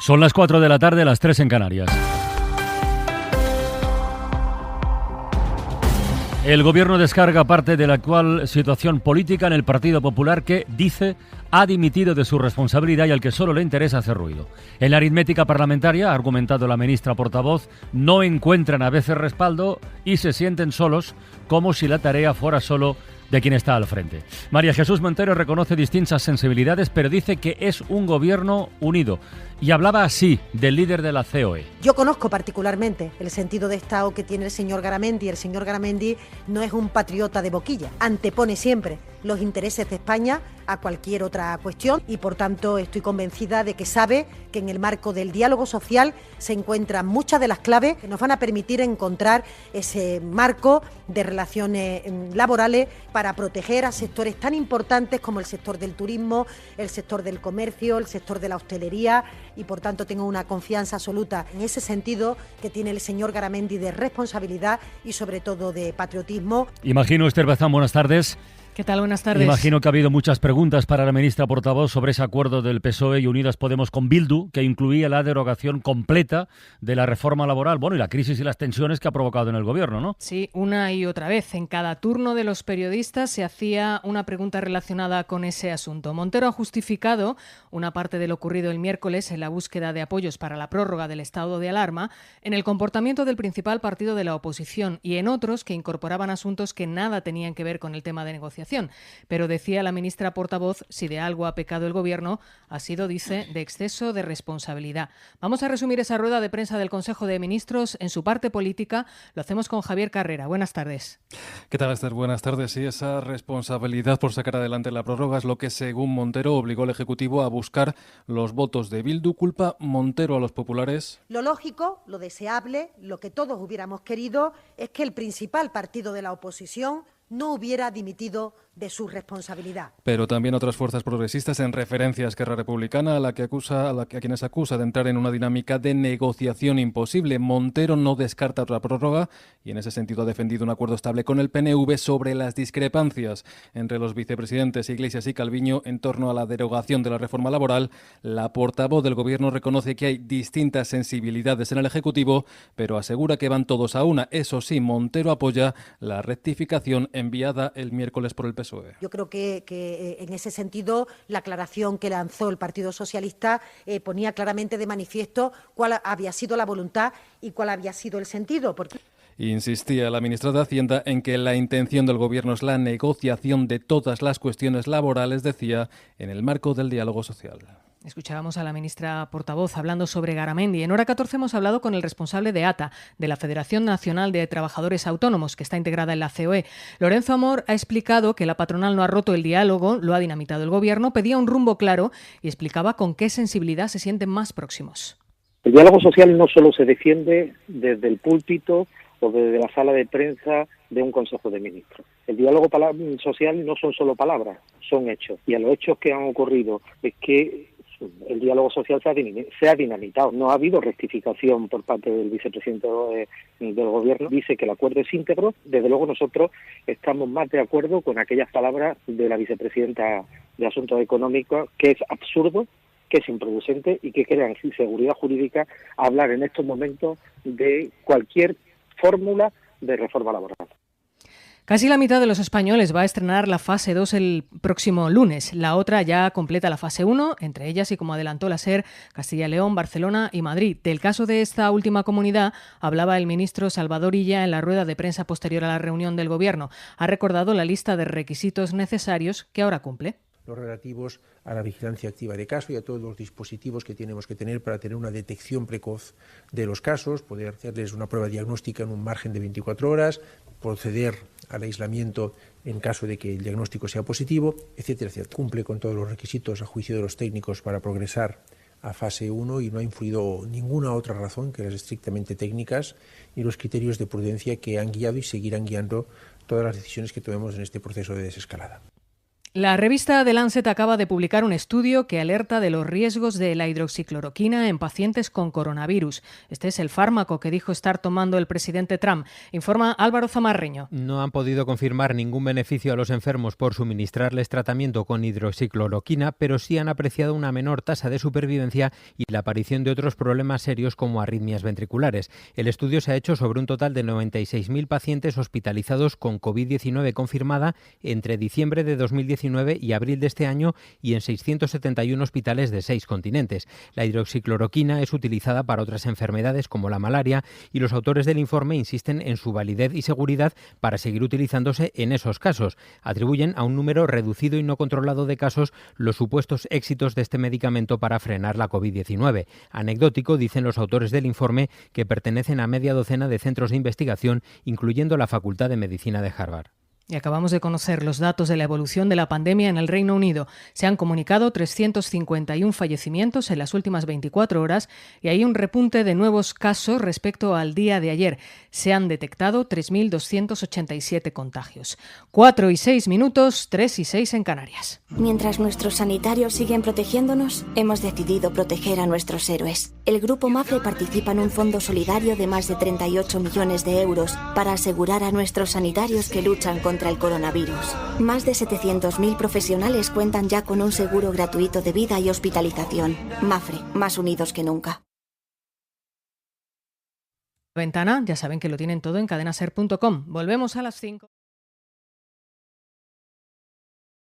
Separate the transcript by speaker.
Speaker 1: Son las 4 de la tarde, las 3 en Canarias. El Gobierno descarga parte de la actual situación política en el Partido Popular que, dice, ha dimitido de su responsabilidad y al que solo le interesa hacer ruido. En la aritmética parlamentaria, ha argumentado la ministra portavoz, no encuentran a veces respaldo y se sienten solos, como si la tarea fuera solo de quien está al frente. María Jesús Montero reconoce distintas sensibilidades, pero dice que es un gobierno unido. Y hablaba así del líder de la COE.
Speaker 2: Yo conozco particularmente el sentido de Estado que tiene el señor Garamendi. El señor Garamendi no es un patriota de boquilla. Antepone siempre los intereses de España a cualquier otra cuestión y, por tanto, estoy convencida de que sabe que en el marco del diálogo social se encuentran muchas de las claves que nos van a permitir encontrar ese marco de relaciones laborales para proteger a sectores tan importantes como el sector del turismo, el sector del comercio, el sector de la hostelería y, por tanto, tengo una confianza absoluta en ese sentido que tiene el señor Garamendi de responsabilidad y, sobre todo, de patriotismo.
Speaker 1: Imagino, Esther Bazán, buenas tardes.
Speaker 3: ¿Qué tal? Buenas tardes.
Speaker 1: Imagino que ha habido muchas preguntas para la ministra portavoz sobre ese acuerdo del PSOE y Unidas Podemos con Bildu, que incluía la derogación completa de la reforma laboral, bueno, y la crisis y las tensiones que ha provocado en el gobierno, ¿no?
Speaker 3: Sí, una y otra vez. En cada turno de los periodistas se hacía una pregunta relacionada con ese asunto. Montero ha justificado una parte de lo ocurrido el miércoles en la búsqueda de apoyos para la prórroga del estado de alarma en el comportamiento del principal partido de la oposición y en otros que incorporaban asuntos que nada tenían que ver con el tema de negociación. Pero decía la ministra portavoz, si de algo ha pecado el Gobierno, ha sido, dice, de exceso de responsabilidad. Vamos a resumir esa rueda de prensa del Consejo de Ministros en su parte política. Lo hacemos con Javier Carrera. Buenas tardes.
Speaker 4: ¿Qué tal, Esther? Buenas tardes. Sí, esa responsabilidad por sacar adelante la prórroga es lo que, según Montero, obligó al Ejecutivo a buscar los votos de Bildu. ¿Culpa Montero a los populares?
Speaker 2: Lo lógico, lo deseable, lo que todos hubiéramos querido es que el principal partido de la oposición no hubiera dimitido de su responsabilidad.
Speaker 4: Pero también otras fuerzas progresistas, en referencia a Esquerra Republicana, a quienes acusa de entrar en una dinámica de negociación imposible. Montero no descarta otra prórroga y en ese sentido ha defendido un acuerdo estable con el PNV sobre las discrepancias entre los vicepresidentes Iglesias y Calviño en torno a la derogación de la reforma laboral. La portavoz del Gobierno reconoce que hay distintas sensibilidades en el Ejecutivo, pero asegura que van todos a una. Eso sí, Montero apoya la rectificación enviada el miércoles por el PSOE.
Speaker 2: Yo creo que en ese sentido la aclaración que lanzó el Partido Socialista ponía claramente de manifiesto cuál había sido la voluntad y cuál había sido el sentido.
Speaker 4: Insistía la ministra de Hacienda en que la intención del Gobierno es la negociación de todas las cuestiones laborales, decía, en el marco del diálogo social.
Speaker 3: Escuchábamos a la ministra portavoz hablando sobre Garamendi. En Hora 14 hemos hablado con el responsable de ATA, de la Federación Nacional de Trabajadores Autónomos, que está integrada en la COE. Lorenzo Amor ha explicado que la patronal no ha roto el diálogo, lo ha dinamitado el Gobierno, pedía un rumbo claro y explicaba con qué sensibilidad se sienten más próximos.
Speaker 5: El diálogo social no solo se defiende desde el púlpito o desde la sala de prensa de un Consejo de Ministros. El diálogo social no son solo palabras, son hechos. Y a los hechos que han ocurrido es que el diálogo social se ha dinamitado. No ha habido rectificación por parte del vicepresidente del Gobierno. Dice que el acuerdo es íntegro. Desde luego nosotros estamos más de acuerdo con aquellas palabras de la vicepresidenta de Asuntos Económicos, que es absurdo, que es improducente y que crea inseguridad jurídica hablar en estos momentos de cualquier fórmula de reforma laboral.
Speaker 3: Casi la mitad de los españoles va a estrenar la fase 2 el próximo lunes. La otra ya completa la fase 1, entre ellas, y como adelantó la SER, Castilla y León, Barcelona y Madrid. Del caso de esta última comunidad hablaba el ministro Salvador Illa en la rueda de prensa posterior a la reunión del Gobierno. Ha recordado la lista de requisitos necesarios que ahora cumple.
Speaker 6: Los relativos a la vigilancia activa de caso y a todos los dispositivos que tenemos que tener para tener una detección precoz de los casos, poder hacerles una prueba diagnóstica en un margen de 24 horas, proceder al aislamiento en caso de que el diagnóstico sea positivo, etcétera, etcétera. Cumple con todos los requisitos a juicio de los técnicos para progresar a fase 1 y no ha influido ninguna otra razón que las estrictamente técnicas y los criterios de prudencia que han guiado y seguirán guiando todas las decisiones que tomemos en este proceso de desescalada.
Speaker 3: La revista The Lancet acaba de publicar un estudio que alerta de los riesgos de la hidroxicloroquina en pacientes con coronavirus. Este es el fármaco que dijo estar tomando el presidente Trump. Informa Álvaro Zamarreño.
Speaker 7: No han podido confirmar ningún beneficio a los enfermos por suministrarles tratamiento con hidroxicloroquina, pero sí han apreciado una menor tasa de supervivencia y la aparición de otros problemas serios como arritmias ventriculares. El estudio se ha hecho sobre un total de 96.000 pacientes hospitalizados con COVID-19 confirmada entre diciembre de 2019 y abril de este año y en 671 hospitales de 6 continentes. La hidroxicloroquina es utilizada para otras enfermedades como la malaria y los autores del informe insisten en su validez y seguridad para seguir utilizándose en esos casos. Atribuyen a un número reducido y no controlado de casos los supuestos éxitos de este medicamento para frenar la COVID-19. Anecdótico, dicen los autores del informe, que pertenecen a media docena de centros de investigación, incluyendo la Facultad de Medicina de Harvard.
Speaker 3: Y acabamos de conocer los datos de la evolución de la pandemia en el Reino Unido. Se han comunicado 351 fallecimientos en las últimas 24 horas y hay un repunte de nuevos casos respecto al día de ayer. Se han detectado 3.287 contagios. 4 y 6 minutos, 3 y 6 en Canarias.
Speaker 8: Mientras nuestros sanitarios siguen protegiéndonos, hemos decidido proteger a nuestros héroes. El Grupo Mafre participa en un fondo solidario de más de 38 millones de euros para asegurar a nuestros sanitarios que luchan contra el coronavirus. Más de 700.000 profesionales cuentan ya con un seguro gratuito de vida y hospitalización. Mafre, más unidos que nunca.
Speaker 3: Ventana, ya saben que lo tienen todo en cadenaser.com. Volvemos a las 5.